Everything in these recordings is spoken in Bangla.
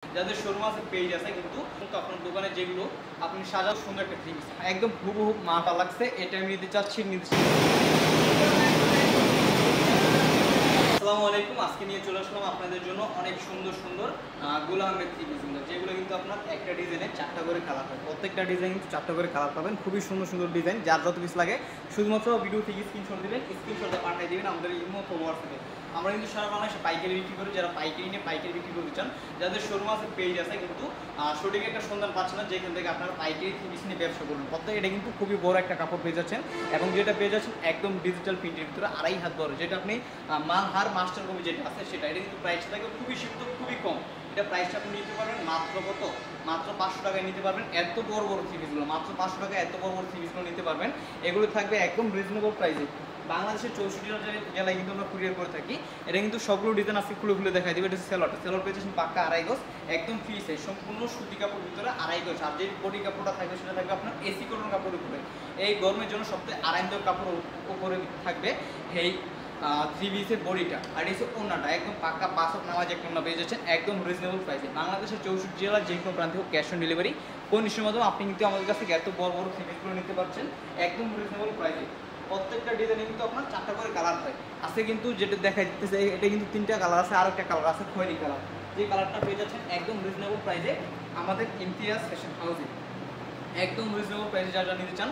যাদের শোরুম আছে পেজ আছে কিন্তু আপনার দোকানে যেগুলো আপনি সাজাও সুন্দর একটা থ্রি পিস একদম হুবহু মাটা লাগছে, এটা আমি নিতে চাচ্ছি। আসসালামু আলাইকুম, আজকে নিয়ে চলে আসলাম আপনাদের জন্য অনেক সুন্দর সুন্দর গোলাম আহমেদ থ্রি পিসগুলো, যেগুলো কিন্তু আপনার একটা ডিজাইনে 4টা করে কালার হয়। প্রত্যেকটা ডিজাইন কিন্তু 4টা করে কালার পাবেন, খুবই সুন্দর সুন্দর ডিজাইন। যার যত পিস লাগে শুধুমাত্র ভিডিও থেকে স্ক্রিনশট দিবেন, স্ক্রিনশটটা পাঠিয়ে দিবেন আমাদের ইমো হোয়াটসঅ্যাপে। আমরা কিন্তু সারা বাংলাদেশে পাইকারি বিক্রি করি, যারা পাইকারি নিয়ে পাইকারি বিক্রি করতে চান, যাদের শোরুম আছে পেজ আছে কিন্তু সঠিক একটা সন্ধান পাচ্ছেন না যেখান থেকে আপনারা পাইকারি থ্রি পিস নিয়ে ব্যবসা করবেন। প্রত্যেক এটা কিন্তু খুবই বড় একটা কাপড় পেয়ে যাচ্ছেন, এবং যেটা পেয়ে যাচ্ছেন একদম ডিজিটাল প্রিন্টের ভিতরে 2.5 হাত বড়, যেটা আপনি মালহার মাস্টার কপি যেটা আছে সেটা, এটা কিন্তু প্রাইসটা থাকে খুবই সীমিত, খুবই কম। এটা প্রাইসটা আপনি নিতে পারবেন মাত্র কত, মাত্র 500 টাকায় নিতে পারবেন। এত বড় বড় থ্রি পিসগুলো মাত্র 500 টাকায় এত বড় বড় থ্রি পিসগুলো নিতে পারবেন। এগুলো থাকবে একদম রিজনেবল প্রাইসে। বাংলাদেশের 64 জেলায় কিন্তু আমরা কুরিয়ার করে থাকি। এটা কিন্তু সবগুলো ডিজাইন আজকে খুলে খুলে দেখাই দিবে। এটা হচ্ছে সেলর পেয়েছেন পাক্কা 2.5 গজ, একদম ফ্রি সাইজ, সম্পূর্ণ সুতি কাপড় ভিতরে 2.5 গজ। আর যে বডি কাপড়টা থাকবে সেটা থাকবে আপনার এসি কটন কাপড়ের উপরে। এই গরমের জন্য সবচেয়ে আরামদায়ক কাপড় উপরে থাকবে এই থ্রি পিসের বডিটা। আর এই ওড়নাটা একদম পাক্কা 5 হাত নামাজ একটা ওড়না পেয়ে যাচ্ছেন একদম রিজনেবল প্রাইসে। বাংলাদেশের 64 জেলার যে কোনো প্রান্তে হোক ক্যাশ অন ডেলিভারি কন্ডিশনের মাধ্যমে আপনি কিন্তু আমাদের কাছ থেকে এত বড় বড় থ্রি পিসগুলো নিতে পারছেন একদম রিজনেবল প্রাইসে। প্রত্যেকটা ডিজাইনে কিন্তু আপনার 4টা করে কালার হয়। আছে কিন্তু যেটা দেখা যাচ্ছে এটা কিন্তু 3টা কালার আছে, আর একটা কালার আছে খয়েরি কালার। যে কালারটা পেয়ে যাচ্ছেন একদম রিজনেবল প্রাইসে আমাদের ইমতিয়াজ ফ্যাশন হাউসে, একদম রিজনেবল প্রাইসে। যা নিতে চান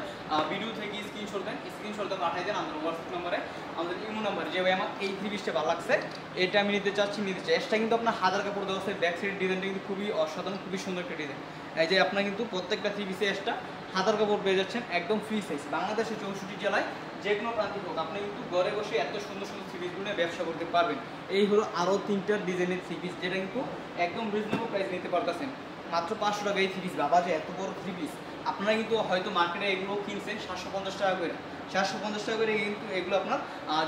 ভিডিও থেকে স্ক্রিনশট দেন, স্ক্রিনশটটা পাঠিয়ে দেন আমাদের হোয়াটসঅ্যাপ নাম্বারে, আমাদের ইমো নাম্বারে, যে ভাই আমার এই থ্রি পিসটা ভালো লাগছে, এটা আমি নিতে চাচ্ছি। এক্সট্রা কিন্তু আপনার 1000 কাপড় দেওয়া আছে। ব্যাক সাইডের ডিজাইনটা কিন্তু খুবই অসাধারণ, খুবই সুন্দর একটা ডিজাইন। এই যে আপনার কিন্তু প্রত্যেকটা থ্রি পিসে এক্সট্রা 1000 কাপড় পেয়ে যাচ্ছেন একদম ফ্রি সাইজ। বাংলাদেশের 64 জেলায় যে কোনো প্রান্তিক হোক আপনি কিন্তু ঘরে বসে এত সুন্দর সুন্দর থ্রি পিসগুলো নিয়ে ব্যবসা করতে পারবেন। এই হলো আরও 3টা ডিজাইনের থ্রি পিস, যেটা কিন্তু একদম রিজনেবল প্রাইস নিতে পারতেছেন মাত্র 500 টাকা। এই থ্রি পিস বাবা যে এত বড় থ্রি পিস, আপনারা কিন্তু হয়তো মার্কেটে এগুলো কিনছেন 750 টাকা করে, 750 টাকা করে, কিন্তু এগুলো আপনার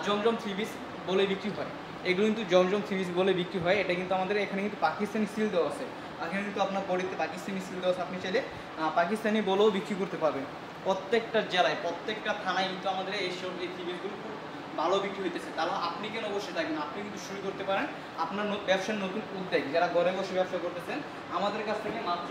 জমজম থ্রি পিস বলে বিক্রি হয়। এগুলো কিন্তু জমজম থ্রি পিস বলে বিক্রি হয়। এটা কিন্তু আমাদের এখানে কিন্তু পাকিস্তানি সিল দেওয়া আছে, এখানে কিন্তু আপনার বডিতে পাকিস্তানি সিল দেওয়া আছে। আপনি চাইলে পাকিস্তানি বলেও বিক্রি করতে পারবেন। প্রত্যেকটা জেলায় প্রত্যেকটা থানায় কিন্তু আমাদের এই থ্রি পিসগুলো খুব ভালো বিক্রি হইতেছে। তাহলে আপনি কেন বসে থাকেন, আপনি কিন্তু শুরু করতে পারেন আপনার ব্যবসার নতুন উদ্যোগ। যারা ঘরে বসে ব্যবসা করতেছেন আমাদের কাছ থেকে মাত্র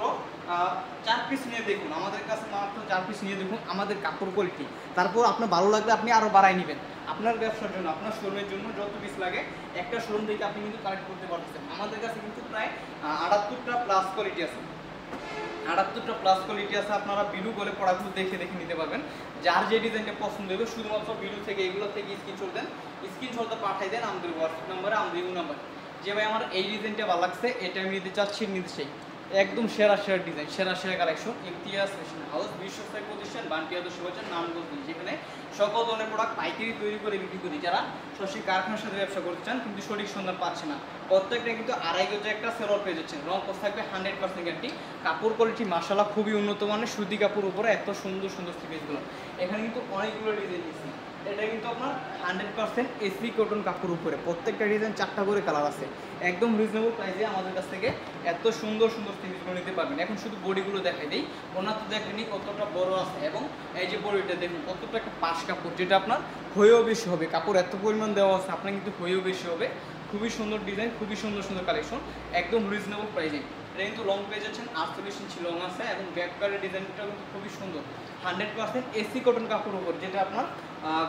4 পিস নিয়ে দেখুন, আমাদের কাছে মাত্র 4 পিস নিয়ে দেখুন আমাদের কাপড় কোয়ালিটি। তারপর আপনার ভালো লাগলে আপনি আরও বাড়াই নেবেন আপনার ব্যবসার জন্য, আপনার শোরুমের জন্য যত পিস লাগে একটা শোরুম থেকে আপনি কিন্তু কালেক্ট করতে পারতেছেন। আমাদের কাছে কিন্তু প্রায় 78টা প্লাস কোয়ালিটি আছে, 78টা প্লাস কোয়ালিটি আছে। আপনারা ভিডিও করে প্রোডাক্টগুলো দেখে দেখে নিতে পারবেন। যার যে ডিজাইনটা পছন্দ হবে শুধুমাত্র ভিডিও থেকে এগুলো থেকে স্ক্রিনশট দেন, স্ক্রিনশটটা পাঠিয়ে দেন আমাদের হোয়াটসঅ্যাপ নাম্বারে, আমাদের ইমো নাম্বারে, যে ভাই আমার এই ডিজাইনটা ভালো লাগছে, এটা আমি নিতে চাচ্ছি, নিতে চাই। একদম সেরা সেরা ডিজাইন, সেরা সেরা কালেকশন। ইমতিয়াজ ফ্যাশন হাউস, বিশ্বস্থায়ী প্রতিষ্ঠান, বান্টি আদর্শ বাজার, নারায়ণগঞ্জ, যেখানে সকল ধরনের প্রোডাক্ট পাইকারি তৈরি করে বিক্রি করি। যারা সরাসরি কারখানার সাথে ব্যবসা করতে চান কিন্তু সঠিক সন্ধান পাচ্ছে না, প্রত্যেকটা কিন্তু 2.5 গজে একটা সেলর পেয়ে যাচ্ছেন। রং কোর্স থাকবে 100% গ্যারান্টি। কাপড় কোয়ালিটি মাশাআল্লাহ খুবই উন্নত মানের, সুতি কাপড় উপরে এত সুন্দর সুন্দর থ্রি পিসগুলো। এখানে কিন্তু অনেকগুলো ডিজাইন দিচ্ছি। এটা কিন্তু আপনার 100% এসি কটন কাপড় উপরে, প্রত্যেকটা ডিজাইন 4টা করে কালার আছে। একদম রিজনেবল প্রাইসে আমাদের কাছ থেকে এত সুন্দর সুন্দর থ্রি পিসগুলো নিতে পারবেন। এখন শুধু বডিগুলো দেখাই দিই, ওনার তো দেখেনি কতটা বড় আছে, এবং এই যে বডিটা দেখুন কতটা একটা পাশ কাপড়, যেটা আপনার হয়েও বেশি হবে। কাপড় এত পরিমাণ দেওয়া আছে, আপনার কিন্তু হয়েও বেশি হবে। খুবই সুন্দর ডিজাইন, খুবই সুন্দর সুন্দর কালেকশন, একদম রিজনেবল প্রাইসে। এটা কিন্তু লং পেয়ে যাচ্ছেন 48 ইঞ্চি লং আছে, এবং ব্যাককারের ডিজাইনটা কিন্তু খুবই সুন্দর। 100% এসি কটন কাপড় উপর, যেটা আপনার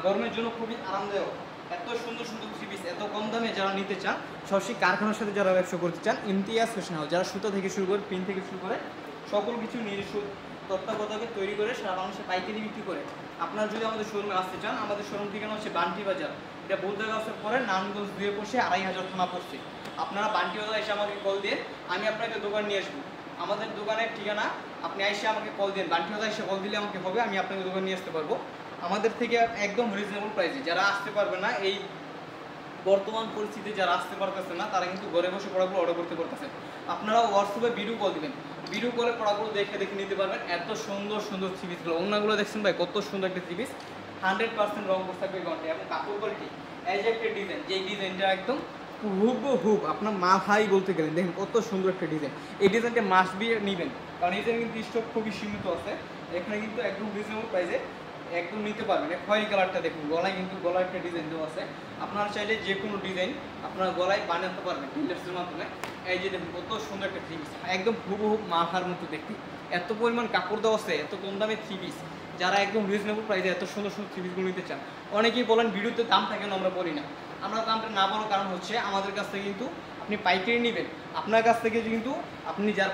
গরমের জন্য খুবই আরামদায়ক। এত সুন্দর সুন্দর থ্রি পিস এত কম দামে যারা নিতে চান, সরাসরি কারখানার সাথে যারা ব্যবসা করতে চান, ইমতিয়াজ ফ্যাশন হাউস, যারা সুতা থেকে শুরু করে পিন থেকে শুরু করে সকল কিছু নিজস্ব তত্ত্বাবধাকে তৈরি করে সারা বাংলাদেশে পাইকারি বিক্রি করে। আপনারা যদি আমাদের শোরুমে আসতে চান, আমাদের শোরুম ঠিকানা হচ্ছে বান্টি বাজার, এটা বলতে গাছের পরে নারায়ণগঞ্জ 2 পড়ছে, 2500 থানা পড়ছে। আপনারা বান্টি বাজার এসে আমাকে কল দিয়ে আমি আপনাকে দোকান নিয়ে আসবো। আমাদের দোকানের ঠিকানা আপনি এসে আমাকে কল দিন, বান্টি বাজার এসে কল দিলে আমাকে হবে, আমি আপনাকে দোকান নিয়ে আসতে পারবো আমাদের থেকে একদম রিজনেবল প্রাইসে। যারা আসতে পারবে না এই বর্তমান পরিস্থিতিতে, যারা আসতে পারতেছে না, তারা কিন্তু ঘরে বসে প্রোডাক্টগুলো অর্ডার করতে পারতেছে। আপনারা হোয়াটসঅ্যাপে ভিডিও কল দিবেন, ভিডিও কলে প্রোডাক্টগুলো দেখে দেখে নিতে পারবেন। এত সুন্দর সুন্দর থ্রি পিসগুলো, ওনাগুলো দেখছেন ভাই কত সুন্দর একটা থ্রি পিস, 100% রং কোর্স থাকবে ঘন্টা, এবং কাপড় কোয়ালিটি এই যে একটা ডিজাইন, যেই ডিজাইনটা একদম হুবহু আপনার মা ভাই বলতে গেলেন। দেখেন কত সুন্দর একটা ডিজাইন, এই ডিজাইনটা মাস্ট বি নেবেন, কারণ এই ডিজাইন কিন্তু স্টক খুবই সীমিত আছে। এখানে কিন্তু একদম রিজনেবল প্রাইসে একদম নিতে পারবেন। খয়েরি কালারটা দেখুন, গলায় কিন্তু গলায় একটা ডিজাইন দেওয়া আছে। আপনারা চাইলে যে কোনো ডিজাইন আপনারা গলায় বানাতে পারবেন টেইলার্সের মাধ্যমে। এই যে দেখুন কত সুন্দর একটা থ্রি পিস, একদম হুবহু মাথার মতো দেখতে, এত পরিমাণ কাপড় দেওয়া আছে, এত কম দামে থ্রি পিস। যারা একদম রিজনেবল প্রাইসে এত সুন্দর সুন্দর থ্রি পিসগুলো নিতে চান, অনেকেই বলেন ভিডিওতে দামটা কেন আমরা বলি না। আমরা দামটা না বলার কারণ হচ্ছে আমাদের কাছ থেকে কিন্তু আপনি পাইকারি নেবেন, আপনার কাছ থেকে কিন্তু আপনি যার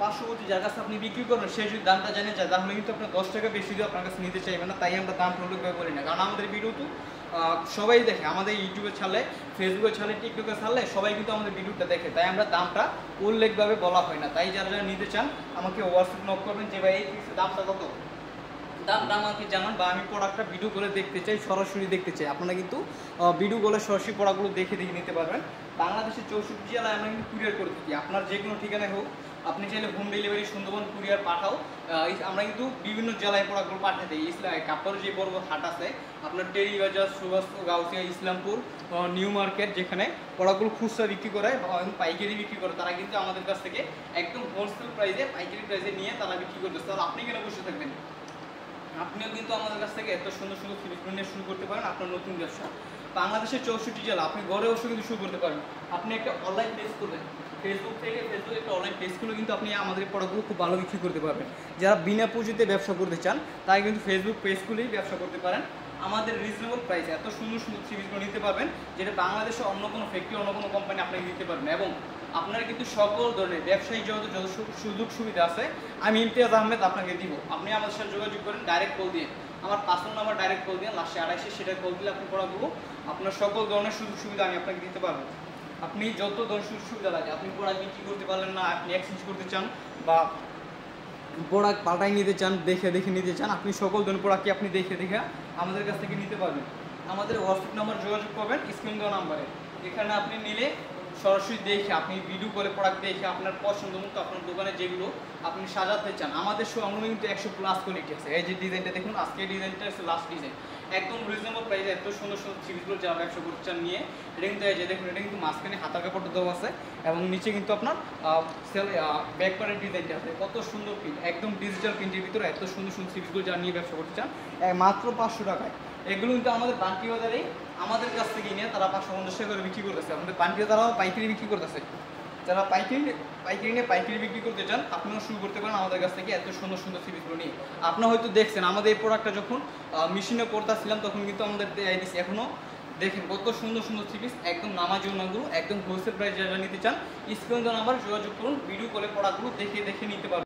পার্শ্ববর্তী যার কাছে আপনি বিক্রি করবেন সে যদি দামটা জানে যায় তাহলে কিন্তু আপনার 10 টাকা বেশি দিয়ে আপনার কাছে নিতে চাইবেন না। তাই আমরা দাম উল্লেখভাবে বলি না, কারণ আমাদের ভিডিও তো সবাই দেখে, আমাদের ইউটিউবে ছাড়লে, ফেসবুকে ছাড়লে, টিকটকে ছাড়লে সবাই কিন্তু আমাদের ভিডিওটা দেখে, তাই আমরা দামটা উল্লেখভাবে বলা হয় না। তাই যারা যারা নিতে চান আমাকে হোয়াটসঅ্যাপ নক করবেন যে ভাই এই দামটা কত, দামটা আমাকে জানান, বা আমি প্রোডাক্টটা ভিডিও করে দেখতে চাই, সরাসরি দেখতে চাই। আপনারা কিন্তু ভিডিও করে সরাসরি প্রোডাক্টগুলো দেখে দেখে নিতে পারবেন। বাংলাদেশের 64 জেলায় আমরা কিন্তু কুরিয়ার করে থাকি। আপনার যে কোনো ঠিকানায় হোক, আপনি চাইলে হোম ডেলিভারি সুন্দরবন কুরিয়ার পাঠাও, আমরা কিন্তু বিভিন্ন জেলায় প্রোডাক্টগুলো পাঠিয়ে দিই। কাপড়ের যে বড় হাট আছে আপনার টেরিবাজার, সুভাষ, গাউসিয়া, ইসলামপুর, নিউ মার্কেট, যেখানে প্রোডাক্টগুলো খুচরা বিক্রি করে এবং পাইকারি বিক্রি করে, তারা কিন্তু আমাদের কাছ থেকে একদম হোলসেল প্রাইসে, পাইকারি প্রাইসে নিয়ে তারা বিক্রি করতেছে। তাহলে আপনি কেন বসে থাকবেন? আপনিও কিন্তু আমাদের কাছ থেকে এত সুন্দর সুন্দর থ্রি নিয়ে শুরু করতে পারেন আপনার নতুন ব্যবসা। বাংলাদেশের 64 জেলা আপনি ঘরে বসে কিন্তু শুরু করতে পারেন। আপনি একটা অনলাইন পেজ করবেন, ফেসবুক একটা অনলাইন পেজ খুলে কিন্তু আপনি আমাদের প্রোডাক্টগুলো খুব ভালো বিক্রি করতে পারবেন। যারা বিনা পুঁজিতে ব্যবসা করতে চান তাই কিন্তু ফেসবুক পেজ খুলেই ব্যবসা করতে পারেন। আমাদের রিজনেবল প্রাইসে এত সুন্দর সুন্দর থ্রি নিতে পারবেন, যেটা বাংলাদেশে অন্য কোনো ফ্যাক্টরি, অন্য কোনো কোম্পানি আপনাকে দিতে পারবেন। এবং আপনারা কিন্তু সকল ধরনের ব্যবসায়ী যত সুযোগ সুবিধা আছে আমি ইমতিয়াজ আহমেদ আপনাকে দিব। আপনি আমাদের সাথে যোগাযোগ করেন ডাইরেক্ট কল দিয়ে, আমার পার্সোনাল নাম্বার ডাইরেক্ট কল দিয়ে লাস্টে 28 সেটা কল দিলে আপনি প্রোডাক্টগুলো আপনার সকল ধরনের সুযোগ সুবিধা আমি আপনাকে দিতে পারবো। আপনি যত ধরনের সুযোগ সুবিধা লাগে, আপনি প্রোডাক্ট বিক্রি করতে পারলেন না, আপনি এক্সচেঞ্জ করতে চান বা প্রোডাক্ট পাল্টাই নিতে চান, দেখে দেখে নিতে চান, আপনি সকল ধরনের প্রোডাক্টকে আপনি দেখে দেখে আমাদের কাছ থেকে নিতে পারবেন। আমাদের হোয়াটসঅ্যাপ নাম্বার যোগাযোগ করবেন স্ক্রিন দেওয়া নাম্বারে। এখানে আপনি নিলে সরাসরি দেখে, আপনি ভিডিও করে প্রোডাক্ট দেখে আপনার পছন্দ মতো আপনার দোকানে যেগুলো আপনি সাজাতে চান, আমাদের শোরুমে কিন্তু 100+ কোয়ালিটি আছে। এই যে ডিজাইনটা দেখুন, আজকে ডিজাইনটা হচ্ছে লাস্ট ডিজাইন, একদম রিজনেবল প্রাইসে এত সুন্দর সুন্দর থ্রিগুলো যারা ব্যবসা করতে চান নিয়ে। এটা কিন্তু এই যে দেখুন, এটা কিন্তু মাঝখানে হাতার কাপড়টা দেওয়া আছে এবং নিচে কিন্তু আপনার ব্যাক পার্টের ডিজাইনটা আছে, কত সুন্দর প্রিন্ট, একদম ডিজিটাল প্রিন্টের ভিতরে এত সুন্দর সুন্দর থ্রিগুলো যারা নিয়ে ব্যবসা করতে চান মাত্র 500 টাকায়। এগুলো কিন্তু আমাদের বান্টি বাজারেই আমাদের কাছ থেকে নিয়ে তারা 550 টাকা করে বিক্রি করতেছে। আমাদের বান্টি তারাও পাইকারি বিক্রি করতেছে। যারা পাইকারি নিয়ে পাইকারি বিক্রি করতে চান আপনারা শুরু করতে পারেন আমাদের কাছ থেকে এত সুন্দর সুন্দর থ্রিগুলো নিয়ে। আপনারা হয়তো দেখছেন আমাদের এই প্রোডাক্টটা যখন মেশিনে করতেছিলাম তখন কিন্তু আমাদের দিয়েছি, এখনও দেখেন কত সুন্দর সুন্দর থ্রি পিস, একদম নামাজি ওনাগুলো, একদম হোলসেল প্রাইস যারা নিতে চান স্ক্রিনে দেওয়া নাম্বার যোগাযোগ করুন, ভিডিও কলে প্রোডাক্টগুলো দেখে দেখে নিতে পারবেন।